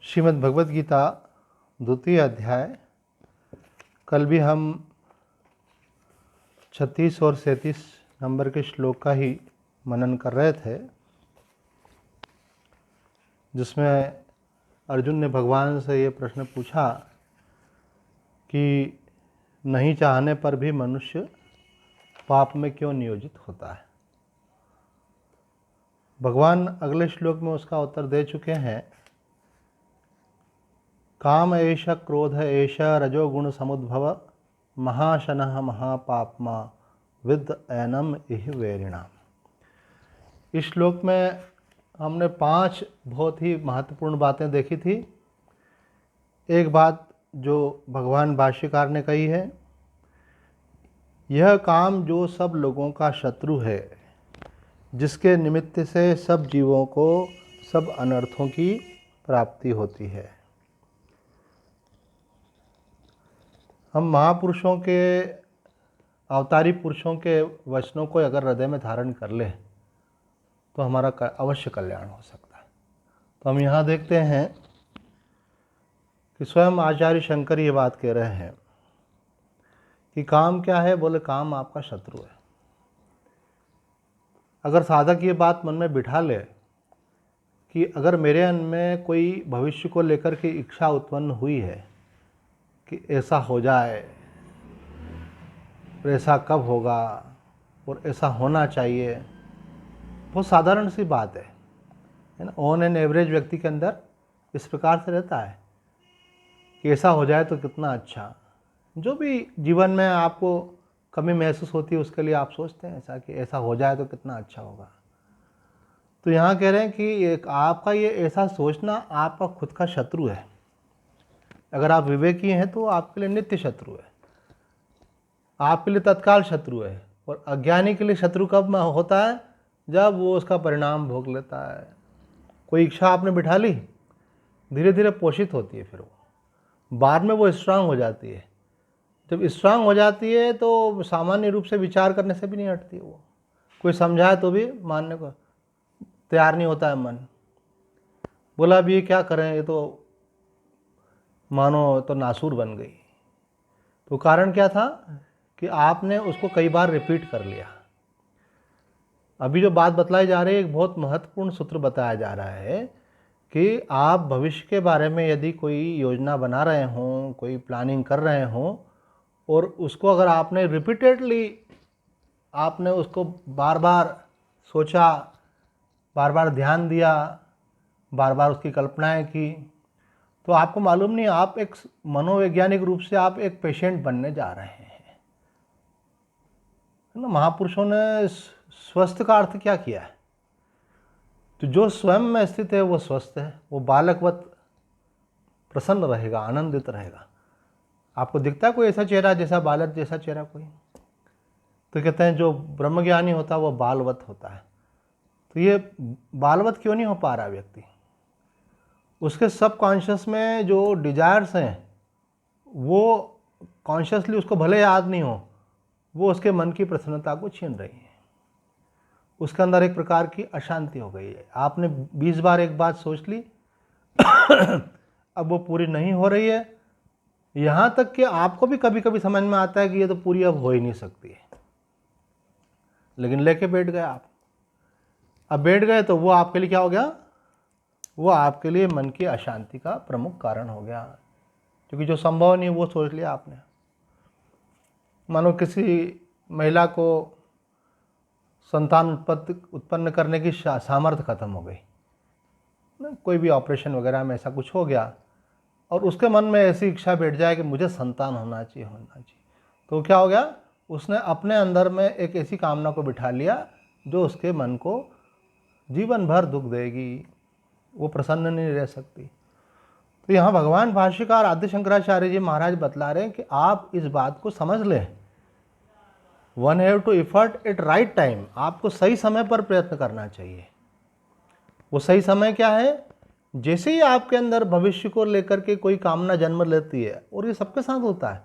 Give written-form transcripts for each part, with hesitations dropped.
श्रीमद् भगवद गीता द्वितीय अध्याय। कल भी हम 36 और 37 नंबर के श्लोक का ही मनन कर रहे थे, जिसमें अर्जुन ने भगवान से ये प्रश्न पूछा कि नहीं चाहने पर भी मनुष्य पाप में क्यों नियोजित होता है। भगवान अगले श्लोक में उसका उत्तर दे चुके हैं। काम एष क्रोध एष रजोगुण समुद्भव महाशनः महापाप्मा विद्ध एनम इह वैरिणाम। इस श्लोक में हमने 5 बहुत ही महत्वपूर्ण बातें देखी थी। एक बात जो भगवान भाष्यकार ने कही है, यह काम जो सब लोगों का शत्रु है, जिसके निमित्त से सब जीवों को सब अनर्थों की प्राप्ति होती है। हम महापुरुषों के, अवतारी पुरुषों के वचनों को अगर हृदय में धारण कर ले तो हमारा अवश्य कल्याण हो सकता है। तो हम यहाँ देखते हैं कि स्वयं आचार्य शंकर ये बात कह रहे हैं कि काम क्या है। बोले काम आपका शत्रु है। अगर साधक ये बात मन में बिठा ले कि अगर मेरे मन में कोई भविष्य को लेकर के इच्छा उत्पन्न हुई है कि ऐसा हो जाए, और ऐसा कब होगा और ऐसा होना चाहिए, बहुत साधारण सी बात है ना। ऑन एन एवरेज व्यक्ति के अंदर इस प्रकार से रहता है कि ऐसा हो जाए तो कितना अच्छा। जो भी जीवन में आपको कमी महसूस होती है उसके लिए आप सोचते हैं ऐसा कि ऐसा हो जाए तो कितना अच्छा होगा। तो यहाँ कह रहे हैं कि एक आपका ये ऐसा सोचना आपका खुद का शत्रु है। अगर आप विवेकी हैं तो आपके लिए नित्य शत्रु है, आपके लिए तत्काल शत्रु है। और अज्ञानी के लिए शत्रु कब होता है? जब वो उसका परिणाम भोग लेता है। कोई इच्छा आपने बिठा ली, धीरे धीरे पोषित होती है, फिर वो बाद में वो स्ट्रांग हो जाती है। जब स्ट्रांग हो जाती है तो सामान्य रूप से विचार करने से भी नहीं हटती वो। कोई समझाए तो भी मानने को तैयार नहीं होता है मन। बोला अब ये क्या करें, ये तो मानो तो नासूर बन गई। तो कारण क्या था कि आपने उसको कई बार रिपीट कर लिया। अभी जो बात बतलाई जा रही है, एक बहुत महत्वपूर्ण सूत्र बताया जा रहा है कि आप भविष्य के बारे में यदि कोई योजना बना रहे हों, कोई प्लानिंग कर रहे हों, और उसको अगर आपने रिपीटेडली आपने उसको बार बार सोचा, बार बार ध्यान दिया, बार बार उसकी कल्पनाएं की, तो आपको मालूम नहीं, आप एक मनोवैज्ञानिक रूप से आप एक पेशेंट बनने जा रहे हैं ना। महापुरुषों ने स्वस्थ का अर्थ क्या किया है? तो जो स्वयं में स्थित है वो स्वस्थ है, वो बालकवत प्रसन्न रहेगा, आनंदित रहेगा। आपको दिखता है कोई ऐसा चेहरा जैसा बालक जैसा चेहरा कोई? तो कहते हैं जो ब्रह्मज्ञानी होता है वो बालवत होता है। तो ये बालवत क्यों नहीं हो पा रहा व्यक्ति? उसके सब कॉन्शियस में जो डिजायर्स हैं वो कॉन्शियसली उसको भले याद नहीं हो, वो उसके मन की प्रसन्नता को छीन रही है। उसके अंदर एक प्रकार की अशांति हो गई है। आपने 20 बार एक बात सोच ली अब वो पूरी नहीं हो रही है। यहाँ तक कि आपको भी कभी कभी समझ में आता है कि ये तो पूरी अब हो ही नहीं सकती है, लेकिन लेके बैठ गए आप। अब बैठ गए तो वो आपके लिए क्या हो गया? वो आपके लिए मन की अशांति का प्रमुख कारण हो गया, क्योंकि जो संभव नहीं वो सोच लिया आपने। मानो किसी महिला को संतान उत्पन्न करने की सामर्थ्य खत्म हो गई, कोई भी ऑपरेशन वगैरह में ऐसा कुछ हो गया, और उसके मन में ऐसी इच्छा बैठ जाए कि मुझे संतान होना चाहिए, तो क्या हो गया? उसने अपने अंदर में एक ऐसी कामना को बिठा लिया जो उसके मन को जीवन भर दुख देगी, वो प्रसन्न नहीं रह सकती। तो यहाँ भगवान भाष्यकार आदि शंकराचार्य जी महाराज बतला रहे हैं कि आप इस बात को समझ लें। One have to effort at right time. आपको सही समय पर प्रयत्न करना चाहिए। वो सही समय क्या है? जैसे ही आपके अंदर भविष्य को लेकर के कोई कामना जन्म लेती है, और ये सबके साथ होता है।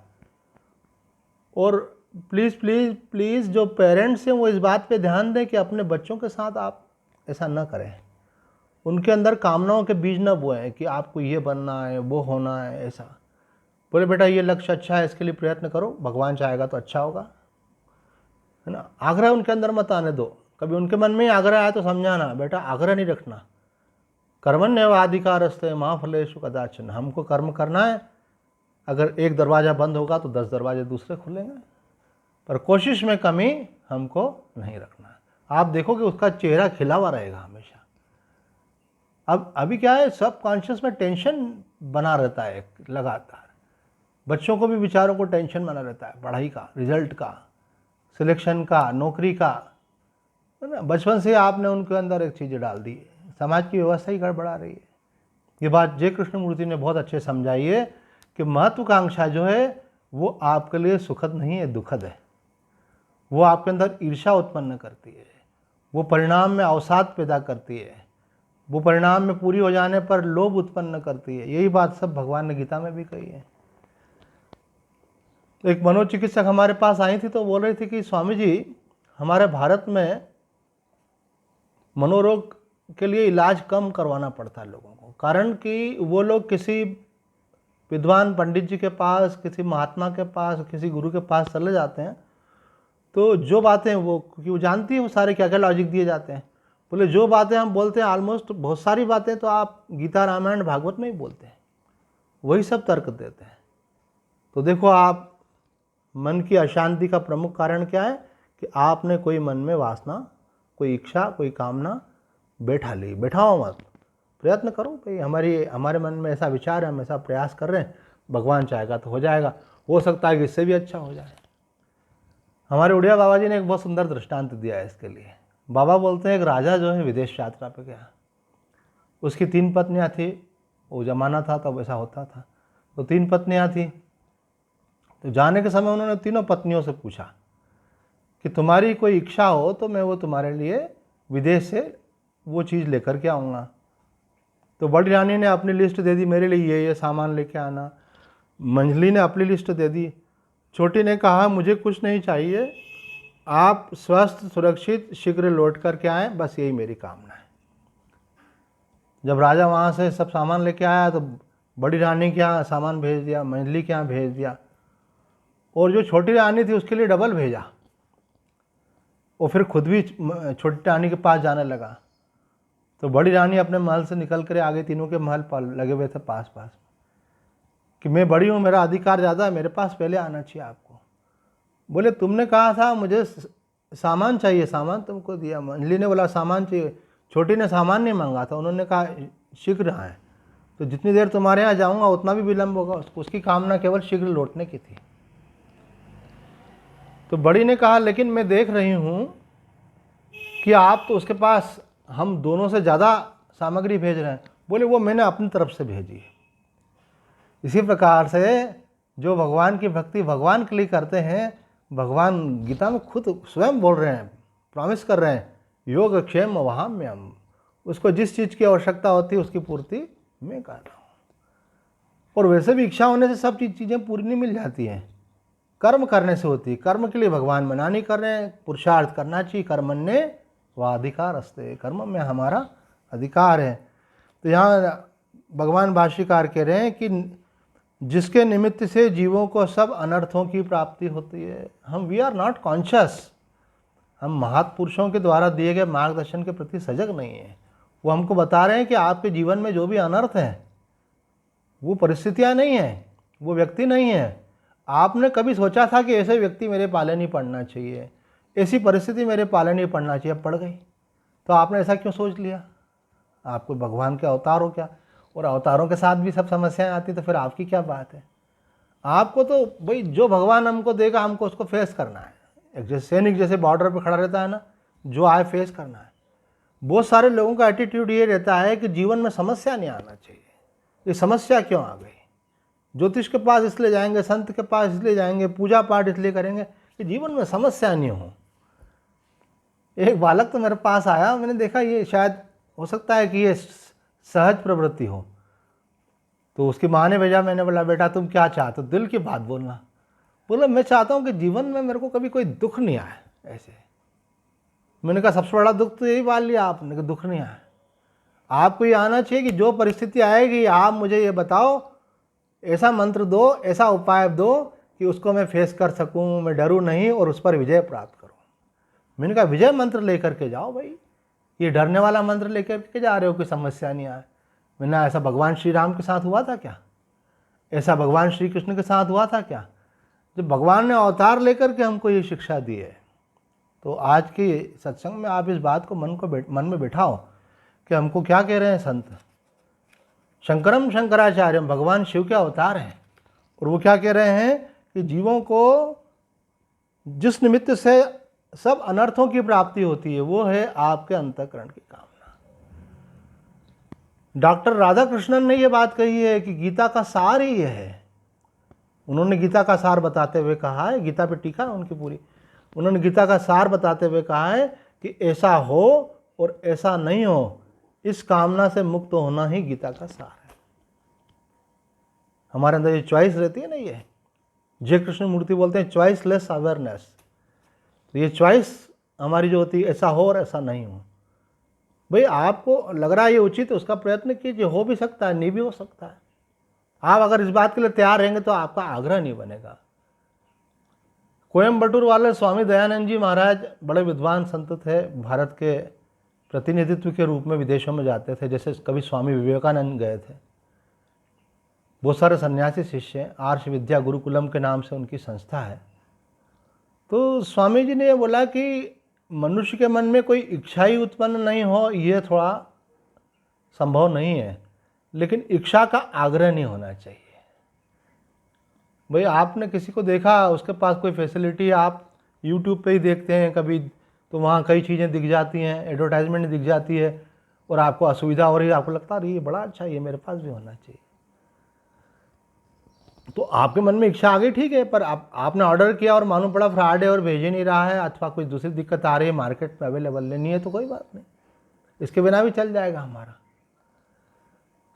और प्लीज़ प्लीज़ प्लीज़ जो पेरेंट्स हैं वो इस बात पे ध्यान दें कि अपने बच्चों के साथ आप ऐसा न करें। उनके अंदर कामनाओं के बीज न बोए कि आपको ये बनना है, वो होना है, ऐसा। बोले बेटा ये लक्ष्य अच्छा है, इसके लिए प्रयत्न करो, भगवान चाहेगा तो अच्छा होगा, है ना। आग्रह उनके अंदर मत आने दो। कभी उनके मन में ही आग्रह आया तो समझाना, बेटा आग्रह नहीं रखना। कर्मण्येवाधिकारस्ते मा फलेषु कदाचन। हमको कर्म करना है, अगर एक दरवाज़ा बंद होगा तो 10 दरवाजे दूसरे खुलेंगे, पर कोशिश में कमी हमको नहीं रखना है। आप देखोगे उसका चेहरा खिला हुआ रहेगा हमेशा। अब अभी क्या है, सब कॉन्शियस में टेंशन बना रहता है लगातार। बच्चों को भी बेचारों को टेंशन बना रहता है, पढ़ाई का, रिजल्ट का, सिलेक्शन का, नौकरी का, है ना। बचपन से आपने उनके अंदर एक चीज़ डाल दी, समाज की व्यवस्था ही गड़बड़ा रही है। ये बात जय कृष्णमूर्ति ने बहुत अच्छे समझाई है कि महत्वाकांक्षा जो है वो आपके लिए सुखद नहीं है, दुखद है। वो आपके अंदर ईर्ष्या उत्पन्न करती है, वो परिणाम में अवसाद पैदा करती है, वो परिणाम में पूरी हो जाने पर लोभ उत्पन्न करती है। यही बात सब भगवान ने गीता में भी कही है। एक मनोचिकित्सक हमारे पास आई थी तो बोल रही थी कि स्वामी जी, हमारे भारत में मनोरोग के लिए इलाज कम करवाना पड़ता है लोगों को, कारण कि वो लोग किसी विद्वान पंडित जी के पास, किसी महात्मा के पास, किसी गुरु के पास चले जाते हैं तो जो बातें वो, क्योंकि वो जानती है वो सारे क्या क्या लॉजिक दिए जाते हैं। बोले जो बातें हम बोलते हैं ऑलमोस्ट बहुत सारी बातें तो आप गीता, रामायण, भागवत में ही बोलते हैं, वही सब तर्क देते हैं। तो देखो आप, मन की अशांति का प्रमुख कारण क्या है कि आपने कोई मन में वासना, कोई इच्छा, कोई कामना बैठा ली। बैठाओ मत, प्रयत्न करो भाई, हमारे मन में ऐसा विचार है, हम ऐसा प्रयास कर रहे हैं, भगवान चाहेगा तो हो जाएगा। हो सकता है कि इससे भी अच्छा हो जाए। हमारे उड़िया बाबा जी ने एक बहुत सुंदर दृष्टांत दिया है इसके लिए। बाबा बोलते हैं एक राजा जो है विदेश यात्रा पे गया, उसकी 3 पत्नियां थी, वो जमाना था तब ऐसा होता था, तो 3 पत्नियां थी। तो जाने के समय उन्होंने तीनों पत्नियों से पूछा कि तुम्हारी कोई इच्छा हो तो मैं वो तुम्हारे लिए विदेश से वो चीज़ लेकर के आऊँगा। तो बड़ी रानी ने अपनी लिस्ट दे दी, मेरे लिए ये सामान लेके आना। मंझली ने अपनी लिस्ट दे दी। छोटी ने कहा मुझे कुछ नहीं चाहिए, आप स्वस्थ, सुरक्षित, शीघ्र लौट करके आएँ, बस यही मेरी कामना है। जब राजा वहाँ से सब सामान लेके आया तो बड़ी रानी के यहाँ सामान भेज दिया, मंझली के यहाँ भेज दिया, और जो छोटी रानी थी उसके लिए डबल भेजा। वो फिर खुद भी छोटी रानी के पास जाने लगा। तो बड़ी रानी अपने महल से निकल कर आ गई, तीनों के महल लगे हुए थे पास पास कि मैं बड़ी हूँ, मेरा अधिकार ज़्यादा है, मेरे पास पहले आना चाहिए आपको। बोले तुमने कहा था मुझे सामान चाहिए, सामान तुमको दिया। मंझली ने बोला सामान चाहिए, छोटी ने सामान नहीं मांगा था, उन्होंने कहा शीघ्र आए। तो जितनी देर तुम्हारे यहाँ जाऊँगा उतना भी विलम्ब होगा, उसकी कामना केवल शीघ्र लौटने की थी। तो बड़ी ने कहा लेकिन मैं देख रही हूँ कि आप तो उसके पास हम दोनों से ज़्यादा सामग्री भेज रहे हैं। बोले वो मैंने अपनी तरफ से भेजी है। इसी प्रकार से जो भगवान की भक्ति भगवान के लिए करते हैं, भगवान गीता में खुद स्वयं बोल रहे हैं, प्रॉमिस कर रहे हैं, योग क्षेम वहाम्यम। उसको जिस चीज़ की आवश्यकता होती है उसकी पूर्ति मैं कर रहा हूँ। और वैसे भी इच्छा होने से सब चीज़ें पूरी नहीं मिल जाती हैं, कर्म करने से होती है। कर्म के लिए भगवान मना नहीं कर रहे हैं, पुरुषार्थ करना चाहिए। कर्मण्ये वाधिकारस्ते, कर्म में हमारा अधिकार है। तो यहाँ भगवान भाष्यकार कह रहे हैं कि जिसके निमित्त से जीवों को सब अनर्थों की प्राप्ति होती है, हम वी आर नॉट कॉन्शियस, हम महापुरुषों के द्वारा दिए गए मार्गदर्शन के प्रति सजग नहीं है। वो हमको बता रहे हैं कि आपके जीवन में जो भी अनर्थ है वो परिस्थितियाँ नहीं हैं, वो व्यक्ति नहीं है। आपने कभी सोचा था कि ऐसे व्यक्ति मेरे पाले नहीं पड़ना चाहिए, ऐसी परिस्थिति मेरे पाले नहीं पड़ना चाहिए, अब पड़ गई, तो आपने ऐसा क्यों सोच लिया? आपको भगवान के अवतार हो क्या? और अवतारों के साथ भी सब समस्याएं आती, तो फिर आपकी क्या बात है? आपको तो भाई जो भगवान हमको देगा हमको उसको फेस करना है। एक जैसे सैनिक जैसे बॉर्डर पे खड़ा रहता है ना, जो आए फेस करना है। बहुत सारे लोगों का एटीट्यूड ये रहता है कि जीवन में समस्या नहीं आना चाहिए। ये समस्या क्यों आ गई? ज्योतिष के पास इसलिए जाएंगे, संत के पास इसलिए जाएंगे, पूजा पाठ इसलिए करेंगे कि जीवन में समस्या नहीं हो। एक बालक तो मेरे पास आया, मैंने देखा ये शायद हो सकता है कि ये सहज प्रवृत्ति हो, तो उसकी माँ ने भेजा। मैंने बोला बेटा तुम क्या चाहते हो? दिल की बात बोलना। बोला मैं चाहता हूँ कि जीवन में मेरे को कभी कोई दुख नहीं आए। ऐसे मैंने कहा सबसे बड़ा दुख तो यही पाल लिया आपने कि दुख नहीं आए। आपको ये आना चाहिए कि जो परिस्थिति आएगी आप मुझे ये बताओ, ऐसा मंत्र दो, ऐसा उपाय दो कि उसको मैं फेस कर सकूं, मैं डरूं नहीं और उस पर विजय प्राप्त करूं। मैंने कहा विजय मंत्र लेकर के जाओ भाई, ये डरने वाला मंत्र लेकर के जा रहे हो कि समस्या नहीं आए। मैंने ऐसा भगवान श्री राम के साथ हुआ था क्या? ऐसा भगवान श्री कृष्ण के साथ हुआ था क्या? जब भगवान ने अवतार लेकर के हमको ये शिक्षा दी है, तो आज के सत्संग में आप इस बात को मन में बिठाओ कि हमको क्या कह रहे हैं संत। शंकरम शंकराचार्यम, भगवान शिव के अवतार हैं, और वो क्या कह रहे हैं कि जीवों को जिस निमित्त से सब अनर्थों की प्राप्ति होती है वो है आपके अंतःकरण की कामना। डॉक्टर राधा कृष्णन ने ये बात कही है कि गीता का सार ही ये है। उन्होंने गीता का सार बताते हुए कहा है, गीता पे टीका है उनकी पूरी, उन्होंने गीता का सार बताते हुए कहा है कि ऐसा हो और ऐसा नहीं हो, इस कामना से मुक्त होना ही गीता का सार है। हमारे अंदर ये चॉइस रहती है ना, ये जय कृष्ण मूर्ति बोलते हैं चॉइसलेस अवेयरनेस। तो ये चॉइस हमारी जो होती है, ऐसा हो और ऐसा नहीं हो। भाई आपको लग रहा है ये उचित है, उसका प्रयत्न कीजिए, हो भी सकता है, नहीं भी हो सकता है। आप अगर इस बात के लिए तैयार रहेंगे तो आपका आग्रह नहीं बनेगा। कोयम्बटूर वाले स्वामी दयानंद जी महाराज बड़े विद्वान संत थे, भारत के प्रतिनिधित्व के रूप में विदेशों में जाते थे, जैसे कभी स्वामी विवेकानंद गए थे। बहुत सारे सन्यासी शिष्य हैं, आर्ष विद्या गुरुकुलम के नाम से उनकी संस्था है। तो स्वामी जी ने ये बोला कि मनुष्य के मन में कोई इच्छा ही उत्पन्न नहीं हो, ये थोड़ा संभव नहीं है, लेकिन इच्छा का आग्रह नहीं होना चाहिए। भाई आपने किसी को देखा, उसके पास कोई फैसिलिटी, आप यूट्यूब पे ही देखते हैं कभी, तो वहाँ कई चीज़ें दिख जाती हैं, एडवर्टाइजमेंट दिख जाती है, और आपको असुविधा हो रही है, आपको लगता है ये बड़ा अच्छा है, ये मेरे पास भी होना चाहिए। तो आपके मन में इच्छा आ गई, ठीक है, पर आपने ऑर्डर किया और मालूम पड़ा फ्रॉड है और भेज ही नहीं रहा है, अथवा कोई दूसरी दिक्कत आ रही है, मार्केट में अवेलेबल नहीं है, तो कोई बात नहीं, इसके बिना भी चल जाएगा हमारा।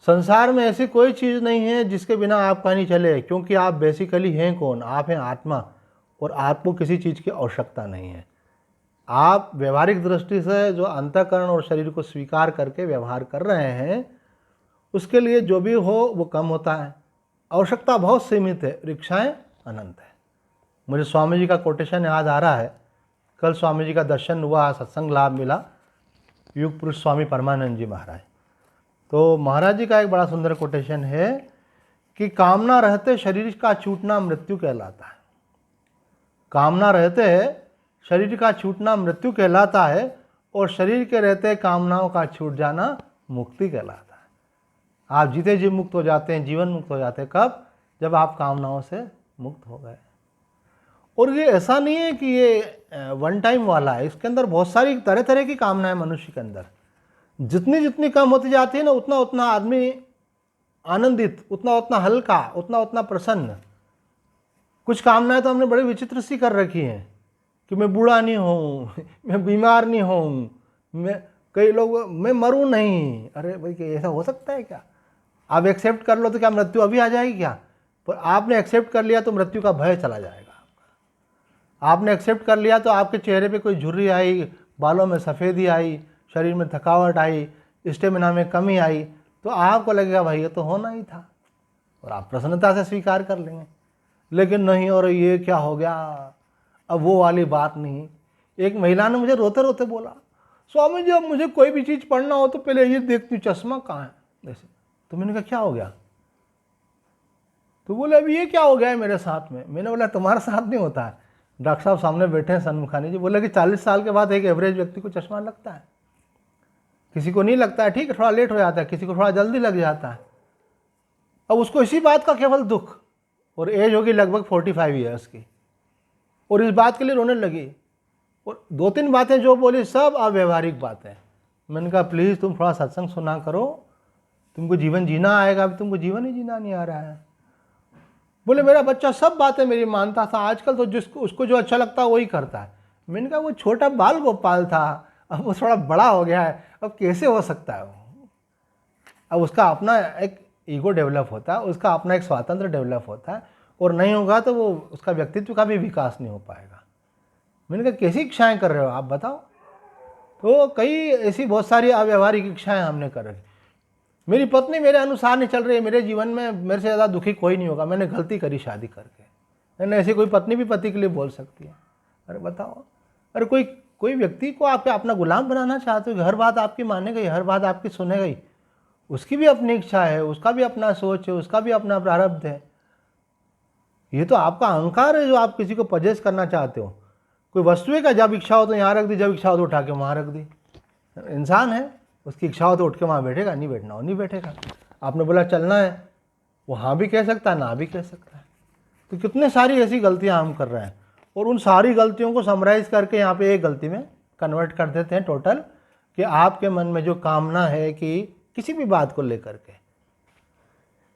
संसार में ऐसी कोई चीज़ नहीं है जिसके बिना आपका नहीं चले, क्योंकि आप बेसिकली हैं कौन? आप हैं आत्मा, और आपको किसी चीज़ की आवश्यकता नहीं है। आप व्यवहारिक दृष्टि से जो अंतःकरण और शरीर को स्वीकार करके व्यवहार कर रहे हैं, उसके लिए जो भी हो वो कम होता है। आवश्यकता बहुत सीमित है, इच्छाएं अनंत है। मुझे स्वामी जी का कोटेशन याद आ रहा है। कल स्वामी जी का दर्शन हुआ, सत्संग लाभ मिला, युग पुरुष स्वामी परमानंद जी महाराज। तो महाराज जी का एक बड़ा सुंदर कोटेशन है कि कामना रहते शरीर का छूटना मृत्यु कहलाता है। कामना रहते शरीर का छूटना मृत्यु कहलाता है, और शरीर के रहते कामनाओं का छूट जाना मुक्ति कहलाता है। आप जीते जी मुक्त हो जाते हैं, जीवन मुक्त हो जाते हैं। कब? जब आप कामनाओं से मुक्त हो गए। और ये ऐसा नहीं है कि ये वन टाइम वाला है, इसके अंदर बहुत सारी तरह तरह की कामनाएं मनुष्य के अंदर, जितनी जितनी कम होती जाती है ना, उतना उतना आदमी आनंदित, उतना उतना हल्का, उतना उतना प्रसन्न। कुछ कामनाएं तो हमने बड़ी विचित्र सी कर रखी हैं कि मैं बूढ़ा नहीं हूँ, मैं बीमार नहीं हूँ, कई लोग मैं मरूँ नहीं। अरे भाई, क्या ऐसा हो सकता है क्या? आप एक्सेप्ट कर लो तो क्या मृत्यु अभी आ जाएगी क्या? पर आपने एक्सेप्ट कर लिया तो मृत्यु का भय चला जाएगा आपका। आपने एक्सेप्ट कर लिया तो आपके चेहरे पे कोई झुर्री आई, बालों में सफ़ेदी आई, शरीर में थकावट आई, स्टेमिना में कमी आई, तो आपको लगेगा भाई ये तो होना ही था, और आप प्रसन्नता से स्वीकार कर लेंगे। लेकिन नहीं, और ये क्या हो गया, अब वो वाली बात नहीं। एक महिला ने मुझे रोते रोते बोला, स्वामी जी अब मुझे कोई भी चीज़ पढ़ना हो तो पहले ये देखती हूँ चश्मा कहाँ है जैसे। तो मैंने कहा क्या हो गया? तो बोले अभी ये क्या हो गया है मेरे साथ में। मैंने बोला तुम्हारे साथ नहीं होता है, डॉक्टर साहब सामने बैठे हैं सन्मुखानी जी, बोले कि 40 साल के बाद एक एवरेज व्यक्ति को चश्मा लगता है, किसी को नहीं लगता है, ठीक है, थोड़ा लेट हो जाता है, किसी को थोड़ा जल्दी लग जाता है। अब उसको इसी बात का केवल दुख, और एज होगी लगभग 45 ईयर्स की, और इस बात के लिए रोने लगी। और 2-3 बातें जो बोली सब अव्यवहारिक बातें। मैंने कहा प्लीज़ तुम थोड़ा सत्संग सुना करो, तुमको जीवन जीना आएगा, अभी तुमको जीवन ही जीना नहीं आ रहा है। बोले मेरा बच्चा सब बातें मेरी मानता था, आजकल तो जिसको उसको जो अच्छा लगता है वही करता है। मैंने कहा वो छोटा बाल गोपाल था, अब वो थोड़ा बड़ा हो गया है, अब कैसे हो सकता है वो? अब उसका अपना एक ईगो डेवलप होता है, उसका अपना एक स्वातंत्र डेवलप होता है, और नहीं होगा तो वो उसका व्यक्तित्व का भी विकास नहीं हो पाएगा। मैंने कहा कैसी इच्छाएं कर रहे हो आप बताओ? तो कई ऐसी बहुत सारी अव्यवहारिक इच्छाएं हमने कर रखी। मेरी पत्नी मेरे अनुसार नहीं चल रही है, मेरे जीवन में मेरे से ज़्यादा दुखी कोई नहीं होगा, मैंने गलती करी शादी करके। मैंने ऐसी कोई पत्नी भी पति के लिए बोल सकती है। अरे बताओ, अरे कोई व्यक्ति को आप अपना गुलाम बनाना चाहते हो कि हर बात आपकी मानेगा ही, हर बात आपकी सुनेगा ही। उसकी भी अपनी इच्छा है, उसका भी अपना सोच है, उसका भी अपना प्रारब्ध है। ये तो आपका अहंकार है जो आप किसी को पजेस करना चाहते हो। कोई वस्तु का जब इच्छा हो तो यहाँ रख दी, जब इच्छा हो तो उठा के वहाँ रख दी। इंसान है, उसकी इच्छा हो तो उठ के वहाँ बैठेगा, नहीं बैठना हो नहीं बैठेगा। आपने बोला चलना है, वो हाँ भी कह सकता है, ना भी कह सकता है। तो कितने सारी ऐसी गलतियाँ हम कर रहे हैं, और उन सारी गलतियों को समराइज़ करके यहाँ पे एक गलती में कन्वर्ट कर देते हैं टोटल, कि आपके मन में जो कामना है कि किसी भी बात को लेकर के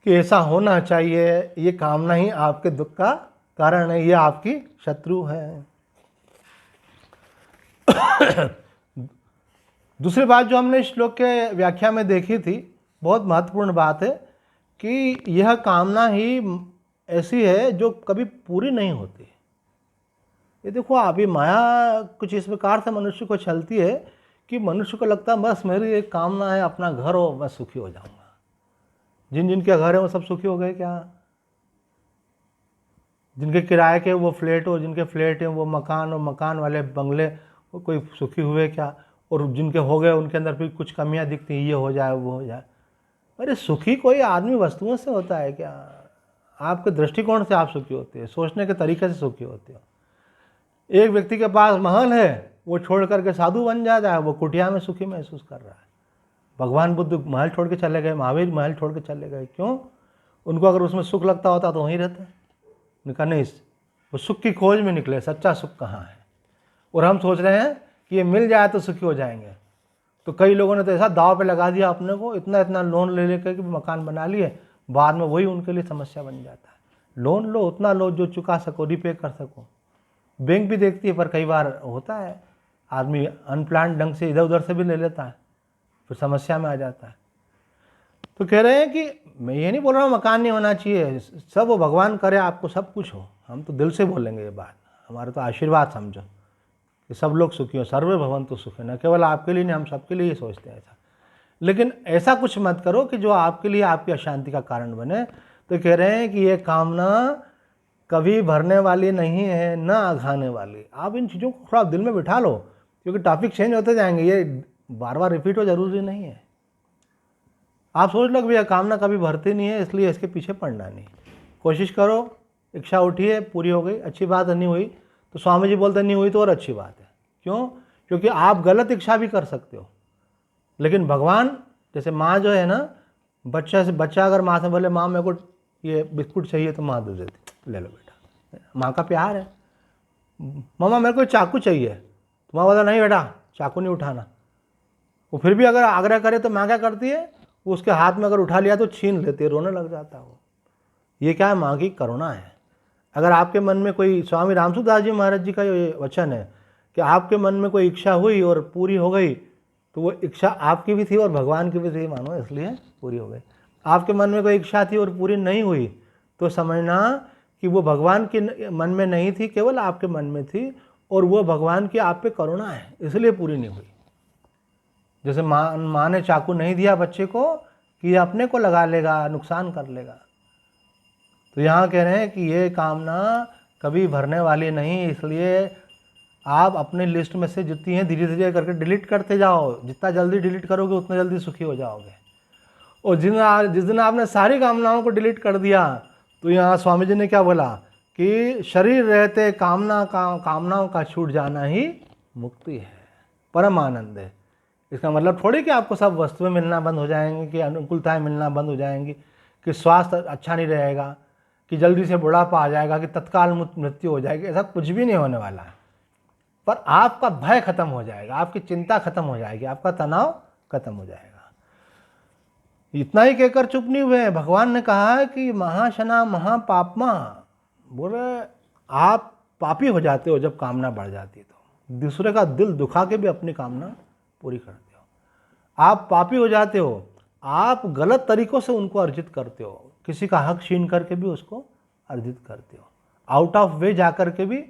कि ऐसा होना चाहिए, ये कामना ही आपके दुख का कारण है, ये आपकी शत्रु है। दूसरी बात जो हमने श्लोक के व्याख्या में देखी थी, बहुत महत्वपूर्ण बात है कि यह कामना ही ऐसी है जो कभी पूरी नहीं होती। ये देखो, अभी माया कुछ इस प्रकार से मनुष्य को चलती है कि मनुष्य को लगता है बस मेरी एक कामना है, अपना घर हो, मैं सुखी हो जाऊंगा। जिन जिनके घर है वो सब सुखी हो गए क्या? जिनके किराए के वो फ्लैट हो, जिनके फ्लैट हैं वो मकान, और मकान वाले बंगले, वो कोई सुखी हुए क्या? और जिनके हो गए उनके अंदर फिर कुछ कमियां दिखती हैं, ये हो जाए वो हो जाए। अरे सुखी कोई आदमी वस्तुओं से होता है क्या? आपके दृष्टिकोण से आप सुखी होते हैं, सोचने के तरीके से सुखी होते हो। एक व्यक्ति के पास महल है, वो छोड़ करके साधु बन जाता है, वो कुटिया में सुखी महसूस कर रहा है। भगवान बुद्ध महल छोड़ के चले गए, महावीर महल छोड़ के चले गए, क्यों? उनको अगर उसमें सुख लगता होता तो वहीं रहते। उन्होंने कहा नहीं, वो सुख की खोज में निकले, सच्चा सुख कहाँ है। और हम सोच रहे हैं कि ये मिल जाए तो सुखी हो जाएंगे। तो कई लोगों ने तो ऐसा दाव पे लगा दिया अपने को, इतना इतना लोन ले लेकर के मकान बना लिए, बाद में वही उनके लिए समस्या बन जाता है। लोन लो, उतना लो जो चुका सको, रिपे कर सको। बैंक भी देखती है, पर कई बार होता है आदमी अनप्लान ढंग से इधर उधर से भी ले लेता है, फिर समस्या में आ जाता है। तो कह रहे हैं कि मैं ये नहीं बोल रहा हूँ मकान नहीं होना चाहिए, सब वो भगवान करे आपको सब कुछ हो। हम तो दिल से बोलेंगे ये बात, हमारा तो आशीर्वाद समझो कि सब लोग सुखी हो, सर्वे भवन्तु सुखी। न केवल आपके लिए नहीं, हम सबके लिए ही सोचते हैं ऐसा। लेकिन ऐसा कुछ मत करो कि जो आपके लिए आपकी अशांति का कारण बने। तो कह रहे हैं कि ये कामना कभी भरने वाली नहीं है, न आघाने वाली। आप इन चीज़ों को थोड़ा दिल में बिठा लो, क्योंकि टॉपिक चेंज होते जाएंगे, ये बार बार रिपीट हो जरूरी नहीं है। आप सोच लो कि भैया कामना कभी भरती नहीं है, इसलिए इसके पीछे पड़ना नहीं। कोशिश करो, इच्छा उठी है, पूरी हो गई, अच्छी बात है। नहीं हुई तो स्वामी जी बोलते नहीं हुई तो और अच्छी बात है। क्यों? क्योंकि आप गलत इच्छा भी कर सकते हो, लेकिन भगवान, जैसे माँ जो है ना, बच्चा अगर माँ से बोले माँ मेरे को ये बिस्कुट चाहिए, तो माँ दे देती, ले लो बेटा, माँ का प्यार है। मामा मेरे को चाकू चाहिए, तो माँ बोला नहीं बेटा चाकू नहीं उठाना। वो फिर भी अगर आग्रह करे तो माँ क्या करती है, वो उसके हाथ में अगर उठा लिया तो छीन लेती है, रोने लग जाता है वो। ये क्या है? माँ की करुणा है। अगर आपके मन में कोई, स्वामी रामसुदास जी महाराज जी का ये वचन है कि आपके मन में कोई इच्छा हुई और पूरी हो गई, तो वो इच्छा आपकी भी थी और भगवान की भी थी, मानो, इसलिए पूरी हो गई। आपके मन में कोई इच्छा थी और पूरी नहीं हुई, तो समझना कि वो भगवान के मन में नहीं थी, केवल आपके मन में थी, और वो भगवान की आप पे करुणा है, इसलिए पूरी नहीं हुई। जैसे माँ ने चाकू नहीं दिया बच्चे को कि ये अपने को लगा लेगा, नुकसान कर लेगा। तो यहाँ कह रहे हैं कि ये कामना कभी भरने वाली नहीं, इसलिए आप अपने लिस्ट में से जितनी हैं धीरे धीरे करके डिलीट करते जाओ। जितना जल्दी डिलीट करोगे उतना जल्दी सुखी हो जाओगे। और जिस दिन आपने सारी कामनाओं को डिलीट कर दिया, तो यहाँ स्वामी जी ने क्या बोला कि शरीर रहते कामनाओं का छूट जाना ही मुक्ति है, परम आनंद है। इसका मतलब थोड़ी कि आपको सब वस्तुएं मिलना बंद हो जाएंगी, कि अनुकूलताएं मिलना बंद हो जाएंगी, कि स्वास्थ्य अच्छा नहीं रहेगा, कि जल्दी से बुढ़ापा आ जाएगा, कि तत्काल मृत्यु हो जाएगी। ऐसा कुछ भी नहीं होने वाला है। पर आपका भय खत्म हो जाएगा, आपकी चिंता खत्म हो जाएगी, आपका तनाव खत्म हो जाएगा। इतना ही कहकर चुप नहीं हुए। भगवान ने कहा है कि महाशना महापापमा, बोले आप पापी हो जाते हो जब कामना बढ़ जाती है, तो दूसरे का दिल दुखा के भी अपनी कामना पूरी करते हो। आप पापी हो जाते हो, आप गलत तरीकों से उनको अर्जित करते हो, किसी का हक छीन करके भी उसको अर्जित करते हो, आउट ऑफ वे जा कर के भी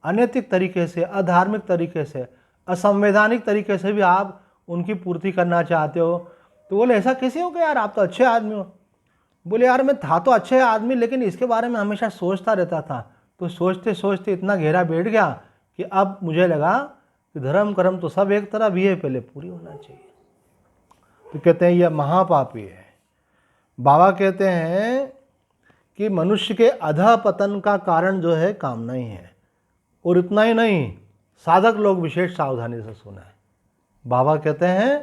अनैतिक तरीके से, अधार्मिक तरीके से असंवैधानिक तरीके से भी आप उनकी पूर्ति करना चाहते हो। तो बोले ऐसा कैसे हो गया यार, आप तो अच्छे आदमी हो। बोले यार मैं था तो अच्छे आदमी, लेकिन इसके बारे में हमेशा सोचता रहता था, तो सोचते सोचते इतना गहरा बैठ गया कि अब मुझे लगा कि धर्म कर्म तो सब एक तरफ ही है, पहले पूरी होना चाहिए। तो कहते हैं यह महापापी है। बाबा कहते हैं कि मनुष्य के अधः पतन का कारण जो है कामना ही है। और इतना ही नहीं, साधक लोग विशेष सावधानी से सुना है। बाबा कहते हैं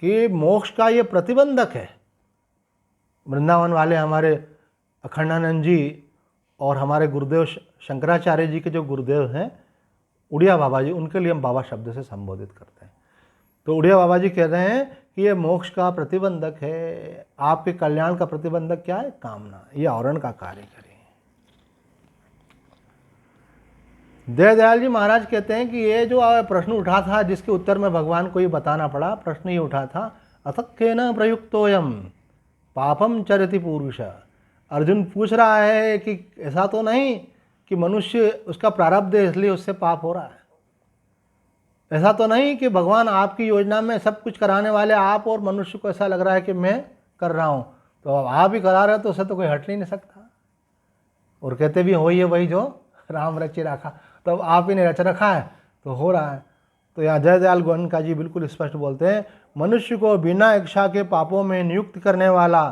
कि मोक्ष का ये प्रतिबंधक है। वृंदावन वाले हमारे अखंडानंद जी और हमारे गुरुदेव शंकराचार्य जी के जो गुरुदेव हैं उड़िया बाबा जी, उनके लिए हम बाबा शब्द से संबोधित करते हैं। तो उड़िया बाबा जी कह रहे हैं कि ये मोक्ष का प्रतिबंधक है। आपके कल्याण का प्रतिबंधक क्या है? कामना। ये आवरण का कार्य करें। दयाल जी महाराज कहते हैं कि ये जो प्रश्न उठा था, जिसके उत्तर में भगवान को ये बताना पड़ा, प्रश्न ये उठा था, अथक्केन प्रयुक्तोयम पापम चरति पुरुष। अर्जुन पूछ रहा है कि ऐसा तो नहीं कि मनुष्य उसका प्रारब्ध है इसलिए उससे पाप हो रहा है। ऐसा तो नहीं कि भगवान आपकी योजना में सब कुछ कराने वाले आप, और मनुष्य को ऐसा लग रहा है कि मैं कर रहा हूँ, तो अब आप ही करा रहे हो तो उससे तो कोई हट नहीं सकता। और कहते भी हो, ये वही जो राम रचे रखा, तो अब आप ही ने रच रखा है तो हो रहा है। तो यहाँ जयदयाल गोयनका जी बिल्कुल स्पष्ट बोलते हैं, मनुष्य को बिना इच्छा के पापों में नियुक्त करने वाला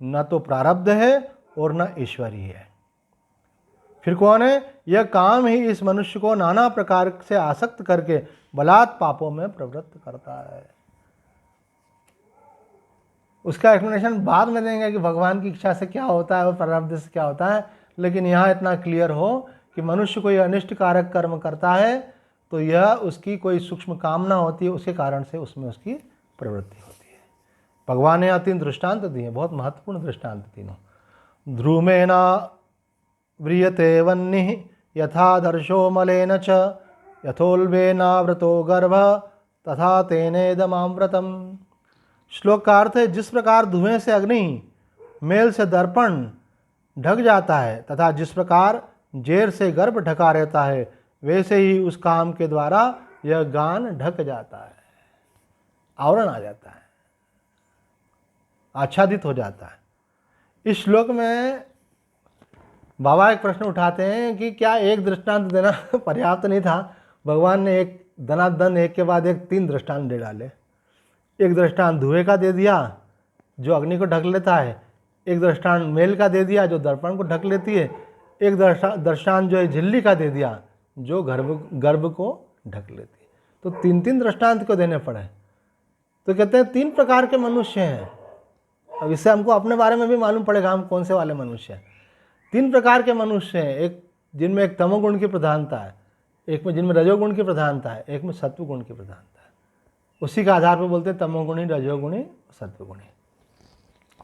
न तो प्रारब्ध है और न ईश्वर ही है। फिर कौन है? यह काम ही इस मनुष्य को नाना प्रकार से आसक्त करके बलात् पापों में प्रवृत्त करता है। उसका एक्सप्लेनेशन बाद में देंगे कि भगवान की इच्छा से क्या होता है और प्रारब्ध से क्या होता है, लेकिन यहाँ इतना क्लियर हो कि मनुष्य कोई अनिष्ट कारक कर्म करता है तो यह उसकी कोई सूक्ष्म कामना होती है, उसके कारण से उसमें उसकी प्रवृत्ति होती है। भगवान ने यहाँ 3 दृष्टांत दिए, बहुत महत्वपूर्ण दृष्टांत तीनों। ध्रुमेण व्रियते वह्निः यथा दर्शो मलेन च यथोल्बेनावृतो गर्भ तथा तेनेदमामृतम। श्लोक का अर्थ है, जिस प्रकार धुएं से अग्नि, मेल से दर्पण ढक जाता है तथा जिस प्रकार जेर से गर्भ ढका रहता है, वैसे ही उस काम के द्वारा यह गान ढक जाता है, आवरण आ जाता है, आच्छादित हो जाता है। इस श्लोक में बाबा एक प्रश्न उठाते हैं कि क्या एक दृष्टांत देना पर्याप्त नहीं था? भगवान ने एक दनादन एक के बाद एक 3 दृष्टांत दे डाले। एक दृष्टांत धुएं का दे दिया जो अग्नि को ढक लेता है, एक दृष्टांत मेल का दे दिया जो दर्पण को ढक लेती है, एक दृष्टांत जो है झिल्ली का दे दिया जो गर्भ को ढक लेती है। तो 3 दृष्टांत को देने पड़े। तो कहते हैं 3 प्रकार के मनुष्य हैं। अब इससे हमको अपने बारे में भी मालूम पड़ेगा हम कौन से वाले मनुष्य हैं। 3 प्रकार के मनुष्य हैं, एक जिनमें एक तमोगुण की प्रधानता है, एक में जिनमें रजोगुण की प्रधानता है, एक में सत्वगुण की प्रधानता है। उसी के आधार पर बोलते हैं तमोगुणी, रजोगुणी, सत्वगुणी।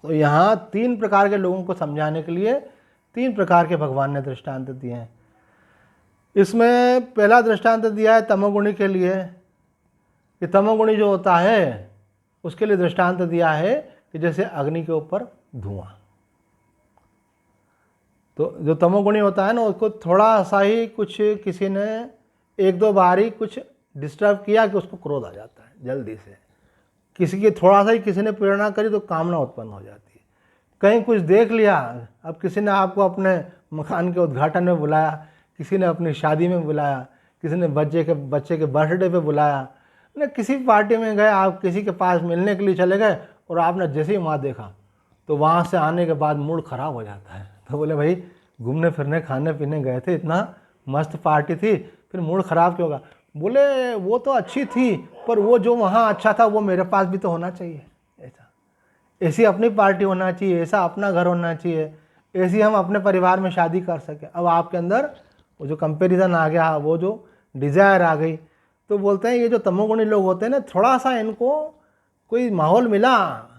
तो यहाँ 3 प्रकार के लोगों को समझाने के लिए 3 प्रकार के भगवान ने दृष्टांत दिए हैं। इसमें पहला दृष्टांत दिया है तमोगुणी के लिए, कि तमोगुणी जो होता है उसके लिए दृष्टांत दिया है कि जैसे अग्नि के ऊपर धुआं। तो जो तमोगुणी होता है ना, उसको थोड़ा सा ही कुछ किसी ने 1-2 बार ही कुछ डिस्टर्ब किया कि उसको क्रोध आ जाता है जल्दी से। किसी की थोड़ा सा ही किसी ने प्रेरणा करी तो कामना उत्पन्न हो जाती है। कहीं कुछ देख लिया, अब किसी ने आपको अपने मकान के उद्घाटन में बुलाया, किसी ने अपनी शादी में बुलाया, किसी ने बच्चे के बर्थडे पे बुलाया, ना किसी पार्टी में गए, आप किसी के पास मिलने के लिए चले गए और आपने जैसे ही वहाँ देखा तो वहाँ से आने के बाद मूड ख़राब हो जाता है। तो बोले भाई घूमने फिरने खाने पीने गए थे, इतना मस्त पार्टी थी, फिर मूड ख़राब क्यों होगा? बोले वो तो अच्छी थी, पर वो जो वहाँ अच्छा था वो मेरे पास भी तो होना चाहिए। ऐसी अपनी पार्टी होना चाहिए, ऐसा अपना घर होना चाहिए, ऐसी हम अपने परिवार में शादी कर सकें। अब आपके अंदर वो जो कंपैरिजन आ गया, वो जो डिज़ायर आ गई, तो बोलते हैं ये जो तमोगुणी लोग होते हैं ना, थोड़ा सा इनको कोई माहौल मिला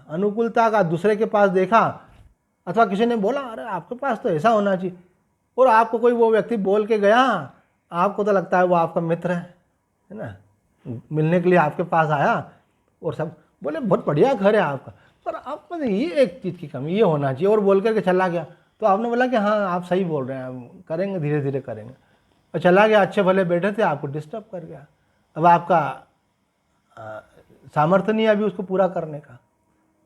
अनुकूलता का, दूसरे के पास देखा अथवा किसी ने बोला अरे आपके पास तो ऐसा होना चाहिए, और आपको कोई वो व्यक्ति बोल के गया, आपको तो लगता है वो आपका मित्र है ना, मिलने के लिए आपके पास आया और सब बोले बहुत बढ़िया घर है आपका, पर आपको ये एक चीज़ की कमी ये होना चाहिए, और बोल करके चला गया। तो आपने बोला कि हाँ आप सही बोल रहे हैं, करेंगे, धीरे धीरे करेंगे, और चला गया। अच्छे भले बैठे थे, आपको डिस्टर्ब कर गया। अब आपका सामर्थ्य नहीं है अभी उसको पूरा करने का,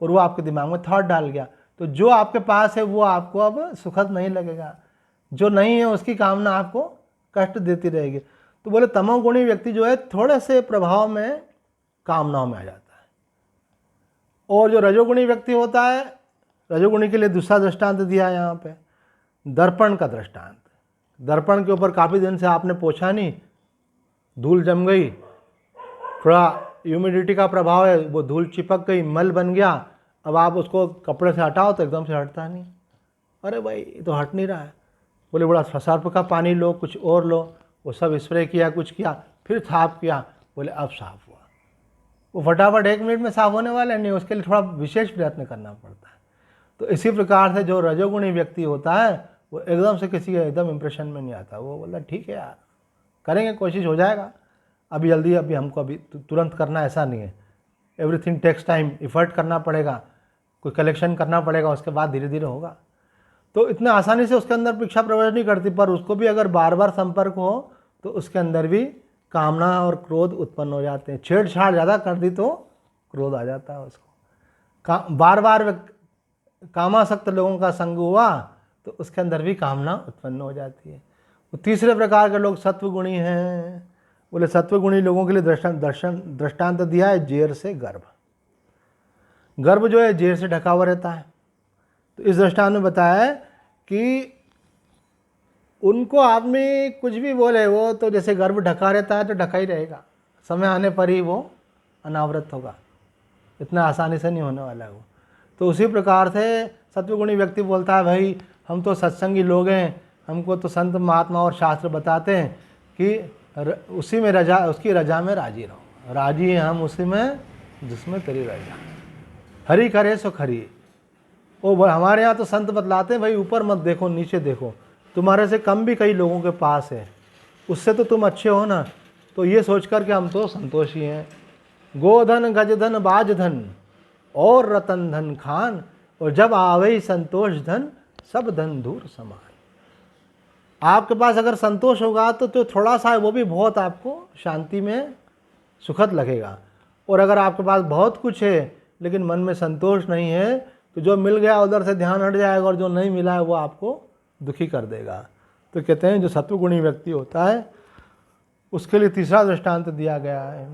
और वो आपके दिमाग में थॉट डाल गया, तो जो आपके पास है वो आपको अब सुखद नहीं लगेगा, जो नहीं है उसकी कामना आपको कष्ट देती रहेगी। तो बोले तमोगुणी व्यक्ति जो है थोड़े से प्रभाव में कामनाओं में आ जाता है। और जो रजोगुणी व्यक्ति होता है, रजोगुणी के लिए दूसरा दृष्टांत दिया है यहाँ पे, दर्पण का दृष्टांत। दर्पण के ऊपर काफ़ी दिन से आपने पोछा नहीं, धूल जम गई, थोड़ा ह्यूमिडिटी का प्रभाव है, वो धूल चिपक गई, मल बन गया, अब आप उसको कपड़े से हटाओ तो एकदम से हटता नहीं। अरे भाई ये तो हट नहीं रहा है। बोले बड़ा सर्फ का पानी लो, कुछ और लो, वो सब स्प्रे किया, कुछ किया, फिर साफ किया, बोले अब साफ हुआ। वो फटाफट 1 मिनट में साफ होने वाला नहीं, उसके लिए थोड़ा विशेष प्रयत्न करना पड़ता है। तो इसी प्रकार से जो रजोगुणी व्यक्ति होता है वो एकदम से किसी के एकदम इम्प्रेशन में नहीं आता। वो बोला ठीक है यार, करेंगे, कोशिश हो जाएगा, अभी जल्दी, अभी हमको अभी तुरंत करना ऐसा नहीं है। एवरीथिंग टेक्स टाइम, इफर्ट करना पड़ेगा, कोई कलेक्शन करना पड़ेगा, उसके बाद धीरे धीरे होगा। तो इतना आसानी से उसके अंदर इच्छा प्रवेश नहीं करती, पर उसको भी अगर बार बार संपर्क हो तो उसके अंदर भी कामना और क्रोध उत्पन्न हो जाते हैं। छेड़छाड़ ज़्यादा कर दी तो क्रोध आ जाता है उसको। बार बार कामासक्त लोगों का संग हुआ तो उसके अंदर भी कामना उत्पन्न हो जाती है। तो तीसरे प्रकार के लोग सत्वगुणी हैं। बोले सत्वगुणी लोगों के लिए दृष्टांत दिया है जेर से गर्भ। गर्भ जो है जेर से ढका हुआ रहता है। तो इस दृष्टांत में बताया है कि उनको आदमी कुछ भी बोले, वो तो जैसे गर्भ ढका रहता है तो ढका ही रहेगा, समय आने पर ही वो अनावृत होगा, इतना आसानी से नहीं होने वाला है वो। तो उसी प्रकार से सत्वगुणी व्यक्ति बोलता है भाई हम तो सत्संगी लोग हैं, हमको तो संत महात्मा और शास्त्र बताते हैं कि उसी में रजा, उसकी रजा में राजी रहो, राजी हैं हम उसी में जिसमें तेरी रजा, हरि करे सो खरी। वो हमारे यहाँ तो संत बतलाते हैं भाई ऊपर मत देखो, नीचे देखो, तुम्हारे से कम भी कई लोगों के पास है, उससे तो तुम अच्छे हो ना, तो ये सोच कर के हम तो संतोषी हैं। गोधन गजधन बाजधन और रतन धन खान, और जब आवे संतोष धन सब धन दूर समान। आपके पास अगर संतोष होगा तो थोड़ा सा है वो भी बहुत आपको शांति में सुखद लगेगा। और अगर आपके पास बहुत कुछ है लेकिन मन में संतोष नहीं है तो जो मिल गया उधर से ध्यान हट जाएगा, और जो नहीं मिला है वो आपको दुखी कर देगा। तो कहते हैं जो सत्वगुणी व्यक्ति होता है उसके लिए तीसरा दृष्टांत दिया गया है।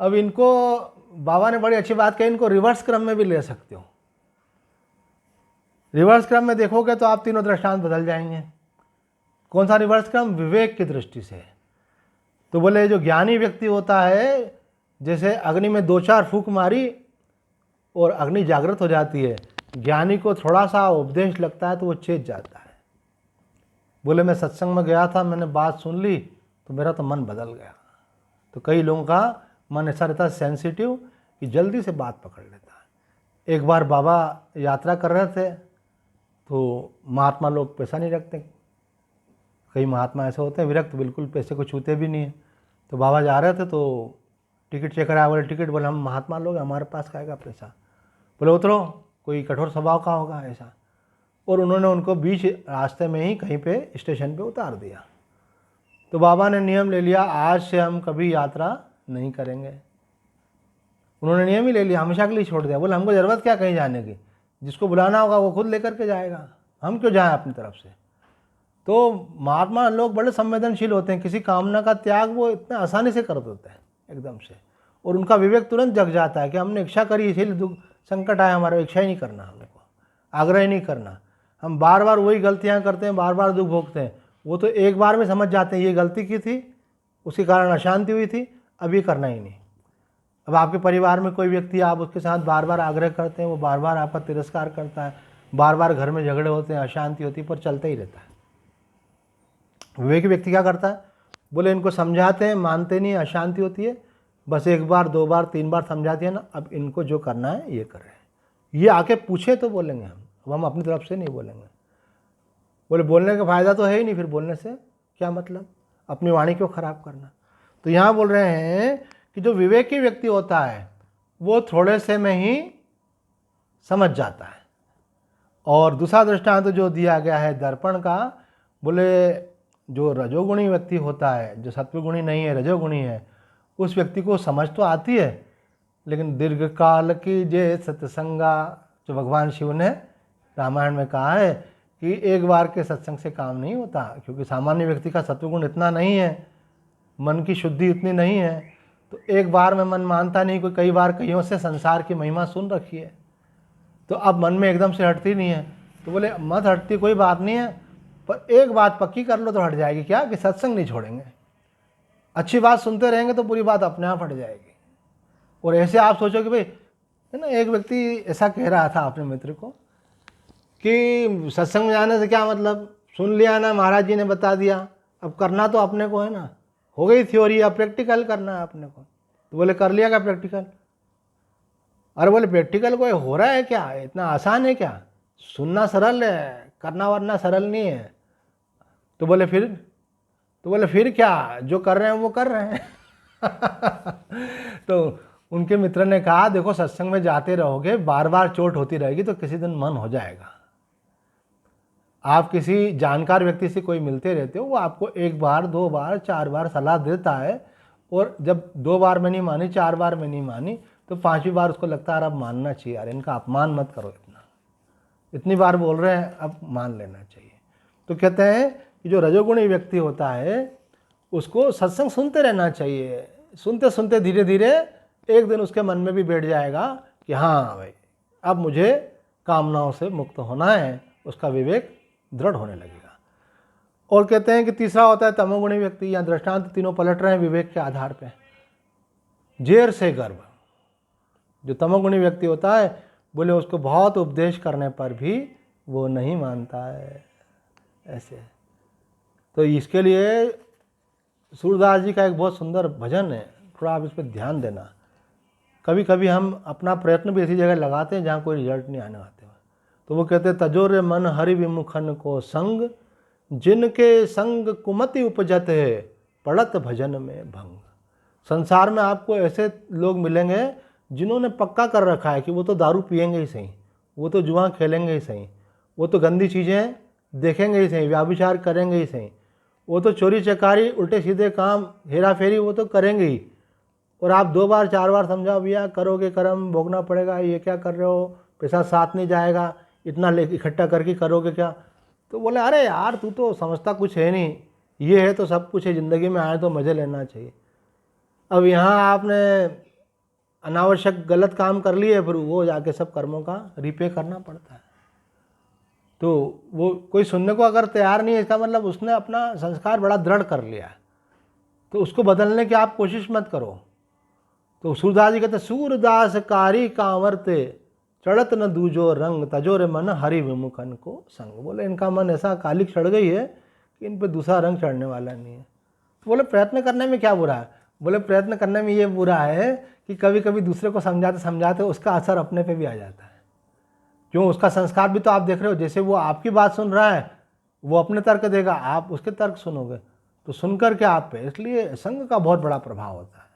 अब इनको बाबा ने बड़ी अच्छी बात कही, इनको रिवर्स क्रम में भी ले सकते हो। रिवर्स क्रम में देखोगे तो आप तीनों दृष्टांत बदल जाएंगे। कौन सा रिवर्स क्रम? विवेक की दृष्टि से। तो बोले जो ज्ञानी व्यक्ति होता है, जैसे अग्नि में 2-4 फूंक मारी और अग्नि जागृत हो जाती है, ज्ञानी को थोड़ा सा उपदेश लगता है तो वो चेत जाता है। बोले मैं सत्संग में गया था, मैंने बात सुन ली तो मेरा तो मन बदल गया। तो कई लोगों का मन ऐसा रहता है सेंसिटिव कि जल्दी से बात पकड़ लेता है। एक बार बाबा यात्रा कर रहे थे तो महात्मा लोग पैसा नहीं रखते, कई महात्मा ऐसे होते हैं विरक्त, बिल्कुल पैसे को छूते भी नहीं है। तो बाबा जा रहे थे तो टिकट चेक कराया, बोले टिकट, बोले हम महात्मा लोग हमारे पास खाएगा पैसा। बोले उतरो, कोई कठोर स्वभाव का होगा ऐसा। और उन्होंने उनको बीच रास्ते में ही कहीं पे स्टेशन पे उतार दिया। तो बाबा ने नियम ले लिया, आज से हम कभी यात्रा नहीं करेंगे। उन्होंने नियम ही ले लिया, हमेशा के लिए छोड़ दिया। बोले हमको ज़रूरत क्या कहीं जाने की, जिसको बुलाना होगा वो खुद लेकर के जाएगा, हम क्यों जाएं अपनी तरफ से। तो महात्मा लोग बड़े संवेदनशील होते हैं, किसी कामना का त्याग वो इतने आसानी से कर देते हैं एकदम से, और उनका विवेक तुरंत जग जाता है कि हमने इच्छा करी इसीलिए दुख संकट आया, हमारा इच्छा ही नहीं करना, हमको आग्रह ही नहीं करना। हम बार बार वही गलतियां करते हैं, बार बार दुख भोगते हैं। वो तो एक बार में समझ जाते हैं ये गलती की थी, उसके कारण अशांति हुई थी, अब ये करना ही नहीं। अब आपके परिवार में कोई व्यक्ति, आप उसके साथ बार बार आग्रह करते हैं, वो बार बार आपका तिरस्कार करता है, बार बार घर में झगड़े होते हैं, अशांति होती है, पर चलता ही रहता है। विवेकी व्यक्ति क्या करता है? बोले इनको समझाते हैं, मानते नहीं, अशांति होती है, बस 1 बार 2 बार 3 बार समझा दिया ना, अब इनको जो करना है ये करें। ये आके पूछे तो बोलेंगे हम, अब हम अपनी तरफ से नहीं बोलेंगे। बोले बोलने का फ़ायदा तो है ही नहीं, फिर बोलने से क्या मतलब, अपनी वाणी क्यों खराब करना। तो यहाँ बोल रहे हैं कि जो विवेकी व्यक्ति होता है वो थोड़े से में ही समझ जाता है। और दूसरा दृष्टांत जो दिया गया है दर्पण का, बोले जो रजोगुणी व्यक्ति होता है, जो सत्वगुणी नहीं है रजोगुणी है, उस व्यक्ति को समझ तो आती है, लेकिन दीर्घ काल की जे सत्संगा, जो भगवान शिव ने रामायण में कहा है कि एक बार के सत्संग से काम नहीं होता, क्योंकि सामान्य व्यक्ति का सत्वगुण इतना नहीं है, मन की शुद्धि इतनी नहीं है, तो एक बार में मन मानता नहीं। कोई कई बार कईयों से संसार की महिमा सुन रखी है, तो अब मन में एकदम से हटती नहीं है। तो बोले मत हटती कोई बात नहीं है, पर एक बात पक्की कर लो तो हट जाएगी। क्या? कि सत्संग नहीं छोड़ेंगे। अच्छी बात सुनते रहेंगे तो बुरी बात अपने आप हट जाएगी। और ऐसे आप सोचो कि भाई, है ना, एक व्यक्ति ऐसा कह रहा था अपने मित्र को कि सत्संग में जाने से क्या मतलब, सुन लिया ना, महाराज जी ने बता दिया, अब करना तो अपने को है ना, हो गई थ्योरी, अब प्रैक्टिकल करना है अपने को। तो बोले कर लिया क्या प्रैक्टिकल? अरे बोले प्रैक्टिकल कोई हो रहा है क्या? इतना आसान है क्या? सुनना सरल है, करना वरना सरल नहीं है। तो बोले फिर क्या, जो कर रहे हैं वो कर रहे हैं। तो उनके मित्र ने कहा, देखो सत्संग में जाते रहोगे, बार बार चोट होती रहेगी तो किसी दिन मन हो जाएगा। आप किसी जानकार व्यक्ति से कोई मिलते रहते हो, वो आपको एक बार, दो बार, चार बार सलाह देता है, और जब 2 बार में नहीं मानी, 4 बार में नहीं मानी, तो 5वीं बार उसको लगता है अब मानना चाहिए, यार इनका अपमान मत करो, इतनी बार बोल रहे हैं, अब मान लेना चाहिए। तो कहते हैं कि जो रजोगुणी व्यक्ति होता है उसको सत्संग सुनते रहना चाहिए। सुनते सुनते धीरे धीरे एक दिन उसके मन में भी बैठ जाएगा कि हाँ भाई, अब मुझे कामनाओं से मुक्त होना है, उसका विवेक दृढ़ होने लगेगा। और कहते हैं कि तीसरा होता है तमोगुणी व्यक्ति। यहाँ दृष्टांत तीनों पलट रहे हैं विवेक के आधार पे। जेर से गर्भ, जो तमोगुणी व्यक्ति होता है, बोले उसको बहुत उपदेश करने पर भी वो नहीं मानता है, ऐसे। तो इसके लिए सूरदास जी का एक बहुत सुंदर भजन है, थोड़ा आप इस पर ध्यान देना। कभी कभी हम अपना प्रयत्न भी ऐसी जगह लगाते हैं जहाँ कोई रिजल्ट नहीं आने आते हैं। तो वो कहते हैं, तजोरे मन हरि विमुखन को संग, जिनके संग कुमति उपजत है, पड़त भजन में भंग। संसार में आपको ऐसे लोग मिलेंगे जिन्होंने पक्का कर रखा है कि वो तो दारू पिएंगे ही सही, वो तो जुआ खेलेंगे ही सही, वो तो गंदी चीज़ें देखेंगे ही सही, व्याभिचार करेंगे ही सही, वो तो चोरी चकारी, उल्टे सीधे काम, हेरा फेरी वो तो करेंगे ही। और आप 2 बार 4 बार समझाओ, भैया करोगे कर्म भोगना पड़ेगा, ये क्या कर रहे हो, पैसा साथ नहीं जाएगा, इतना ले इकट्ठा करके करोगे क्या? तो बोले अरे यार तू तो समझता कुछ है नहीं, ये है तो सब कुछ है, ज़िंदगी में आए तो मज़े लेना चाहिए। अब यहाँ आपने अनावश्यक गलत काम कर लिए, फिर वो जाके सब कर्मों का रिपे करना पड़ता है। तो वो कोई सुनने को अगर तैयार नहीं है, इसका मतलब उसने अपना संस्कार बड़ा दृढ़ कर लिया है, तो उसको बदलने की आप कोशिश मत करो। तो सूरदास जी कहते, सूरदास कारी कांवरते, चढ़त न दूजो रंग, तजोरे मन हरि विमुखन को संग। बोले इनका मन ऐसा कालिक चढ़ गई है कि इन पे दूसरा रंग चढ़ने वाला नहीं है। तो बोले प्रयत्न करने में क्या बुरा है? बोले प्रयत्न करने में ये बुरा है कि कभी कभी दूसरे को समझाते समझाते उसका असर अपने पे भी आ जाता है। क्यों? उसका संस्कार भी तो आप देख रहे हो, जैसे वो आपकी बात सुन रहा है, वो अपने तर्क देगा, आप उसके तर्क सुनोगे, तो सुनकर के आप पे, इसलिए संग का बहुत बड़ा प्रभाव होता है।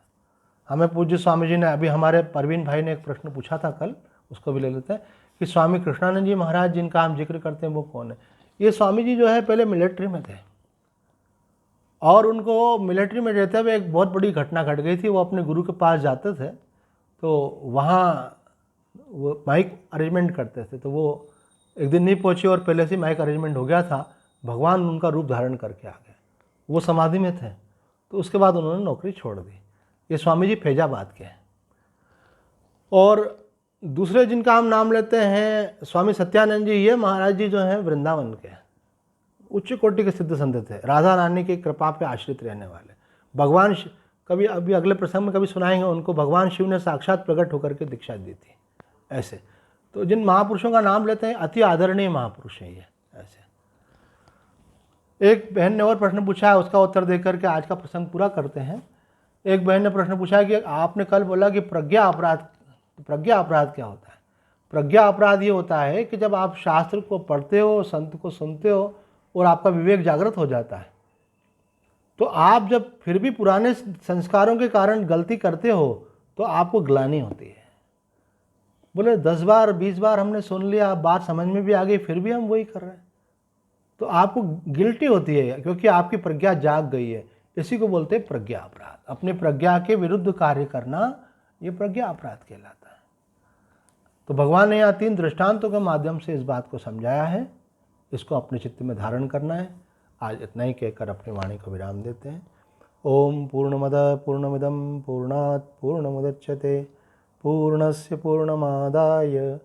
हमें पूज्य स्वामी जी ने, अभी हमारे परवीन भाई ने एक प्रश्न पूछा था कल, उसको भी ले लेते हैं, कि स्वामी कृष्णानंद जी महाराज जिनका हम जिक्र करते हैं वो कौन है? ये स्वामी जी जो है पहले मिलिट्री में थे, और उनको मिलिट्री में रहते हुए एक बहुत बड़ी घटना घट गई थी। वो अपने गुरु के पास जाते थे, तो वहाँ वो माइक अरेंजमेंट करते थे, तो वो एक दिन नहीं पहुँचे और पहले से माइक अरेंजमेंट हो गया था, भगवान उनका रूप धारण करके आ गए, वो समाधि में थे। तो उसके बाद उन्होंने नौकरी छोड़ दी। ये स्वामी जी फैजाबाद के हैं। और दूसरे जिनका हम नाम लेते हैं स्वामी सत्यानंद जी, ये महाराज जी जो हैं वृंदावन के उच्च कोटि के सिद्ध संत थे, राधा रानी की कृपा पे आश्रित रहने वाले। भगवान कभी अभी अगले प्रसंग में कभी सुनाएंगे, उनको भगवान शिव ने साक्षात प्रकट होकर के दीक्षा दी थी। ऐसे तो जिन महापुरुषों का नाम लेते हैं, अति आदरणीय महापुरुष हैं ये। ऐसे एक बहन ने और प्रश्न पूछा है, उसका उत्तर देकर के आज का प्रसंग पूरा करते हैं। एक बहन ने प्रश्न पूछा है कि आपने कल बोला कि प्रज्ञा अपराध क्या होता है? प्रज्ञा अपराध ये होता है कि जब आप शास्त्र को पढ़ते हो, संत को सुनते हो और आपका विवेक जागृत हो जाता है, तो आप जब फिर भी पुराने संस्कारों के कारण गलती करते हो तो आपको ग्लानि होती है। बोले 10 बार 20 बार हमने सुन लिया, बात समझ में भी आ गई, फिर भी हम वही कर रहे हैं, तो आपको गिल्टी होती है, क्योंकि आपकी प्रज्ञा जाग गई है। इसी को बोलते हैं प्रज्ञा अपराध। अपने प्रज्ञा के विरुद्ध कार्य करना ये प्रज्ञा अपराध कहलाता है। तो भगवान ने यहाँ 3 दृष्टांतों के माध्यम से इस बात को समझाया है, इसको अपने चित्त में धारण करना है। आज इतना ही कहकर अपनी वाणी को विराम देते हैं। ओम पूर्णमद पूर्णमिदं पूर्णात् पूर्णमुदच्यते पूर्णस्य पूर्णमादाय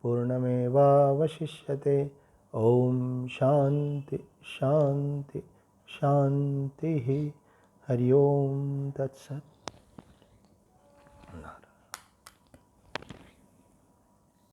पूर्णमेवावशिष्यते। ओम शांति शांति शांति। हरि ओम तत्सत्।